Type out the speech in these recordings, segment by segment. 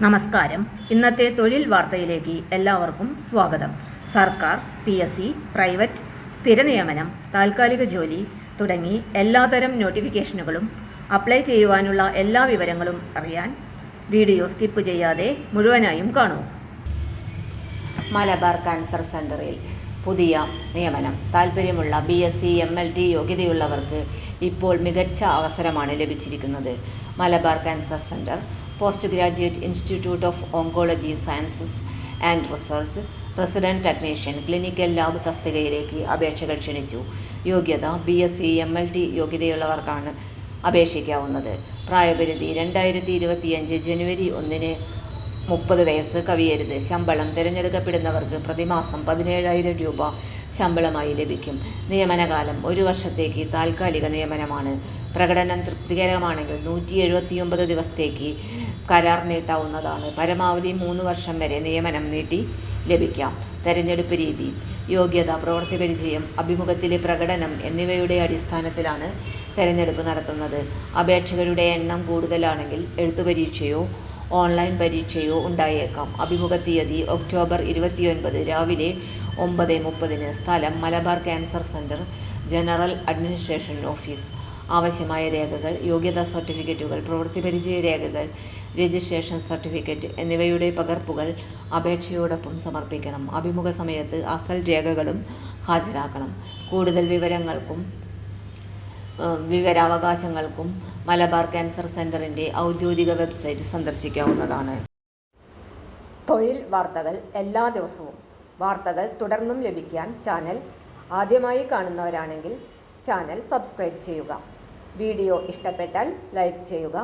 നമസ്കാരം. ഇന്നത്തെ തൊഴിൽ വാർത്തയിലേക്ക് എല്ലാവർക്കും സ്വാഗതം. സർക്കാർ, PSC, പ്രൈവറ്റ്, സ്ഥിര നിയമനം, താൽക്കാലിക ജോലി തുടങ്ങി എല്ലാതരം നോട്ടിഫിക്കേഷനുകളും അപ്ലൈ ചെയ്യുവാനുള്ള എല്ലാ വിവരങ്ങളും അറിയാൻ വീഡിയോ സ്കിപ്പ് ചെയ്യാതെ മുഴുവനായും കാണൂ. മലബാർ ക്യാൻസർ സെന്ററിൽ പുതിയ നിയമനം. താൽപ്പര്യമുള്ള BSc, MLT യോഗ്യതയുള്ളവർക്ക് ഇപ്പോൾ മികച്ച അവസരമാണ് ലഭിച്ചിരിക്കുന്നത്. Malabar cancer centre, post graduate institute of oncology sciences and research, resident technician, clinical lab തസ്തികയിലേക്ക് അപേക്ഷകൾ ക്ഷണിച്ചു. യോഗ്യത BSc, MLT യോഗ്യതയുള്ളവർക്കാണ് അപേക്ഷിക്കാവുന്നത്. പ്രായപരിധി 2025 ജനുവരി 1 30 വയസ്സ് കവിയരുത്. ശമ്പളം തിരഞ്ഞെടുക്കപ്പെടുന്നവർക്ക് പ്രതിമാസം 17,000 രൂപ ശമ്പളമായി ലഭിക്കും. നിയമനകാലം 1 വർഷത്തേക്ക് താൽക്കാലിക നിയമനമാണ്. പ്രകടനം തൃപ്തികരമാണെങ്കിൽ 179 ദിവസത്തേക്ക് കരാർ നീട്ടാവുന്നതാണ്. പരമാവധി 3 വർഷം വരെ നിയമനം നീട്ടി ലഭിക്കാം. തെരഞ്ഞെടുപ്പ് രീതി: യോഗ്യത, പ്രവൃത്തി പരിചയം, അഭിമുഖത്തിലെ പ്രകടനം എന്നിവയുടെ അടിസ്ഥാനത്തിലാണ് തെരഞ്ഞെടുപ്പ് നടത്തുന്നത്. അപേക്ഷകരുടെ എണ്ണം കൂടുതലാണെങ്കിൽ എഴുത്തുപരീക്ഷയോ ഓൺലൈൻ പരീക്ഷയോ ഉണ്ടായേക്കാം. അഭിമുഖ തീയതി ഒക്ടോബർ 29 രാവിലെ 9:30. സ്ഥലം Malabar cancer centre, general administration office. ആവശ്യമായ രേഖകൾ: യോഗ്യതാ സർട്ടിഫിക്കറ്റുകൾ, പ്രവൃത്തി പരിചയ രേഖകൾ, രജിസ്ട്രേഷൻ സർട്ടിഫിക്കറ്റ് എന്നിവയുടെ പകർപ്പുകൾ അപേക്ഷയോടൊപ്പം സമർപ്പിക്കണം. അഭിമുഖ സമയത്ത് അസൽ രേഖകളും ഹാജരാക്കണം. കൂടുതൽ വിവരങ്ങൾക്കും വിവരാവകാശങ്ങൾക്കും മലബാർ ക്യാൻസർ സെന്ററിന്റെ ഔദ്യോഗിക വെബ്സൈറ്റ് സന്ദർശിക്കാവുന്നതാണ്. തൊഴിൽ വാർത്തകൾ എല്ലാ ദിവസവും. വാർത്തകൾ തുടർന്നും ലഭിക്കാൻ ചാനൽ ആദ്യമായി കാണുന്നവരാണെങ്കിൽ ചാനൽ സബ്സ്ക്രൈബ് ചെയ്യുക. വീഡിയോ ഇഷ്ടപ്പെട്ടാൽ ലൈക്ക് ചെയ്യുക.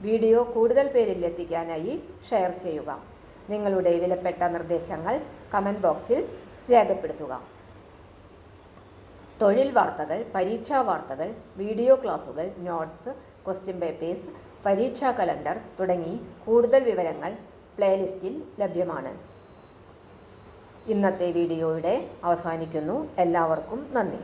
വീഡിയോ കൂടുതൽ പേരിൽ എത്തിക്കാനായി ഷെയർ ചെയ്യുക. നിങ്ങളുടെ വിലപ്പെട്ട നിർദ്ദേശങ്ങൾ കമന്റ് ബോക്സിൽ രേഖപ്പെടുത്തുക. തൊഴിൽ വാർത്തകൾ, പരീക്ഷാ വാർത്തകൾ, വീഡിയോ ക്ലാസുകൾ, നോട്ട്സ്, ക്വസ്റ്റ്യൻ പേപ്പേഴ്സ്, പരീക്ഷാ കലണ്ടർ തുടങ്ങി കൂടുതൽ വിവരങ്ങൾ പ്ലേലിസ്റ്റിൽ ലഭ്യമാണ്. ഇന്നത്തെ വീഡിയോയുടെ അവസാനിക്കുന്നു. എല്ലാവർക്കും നന്ദി.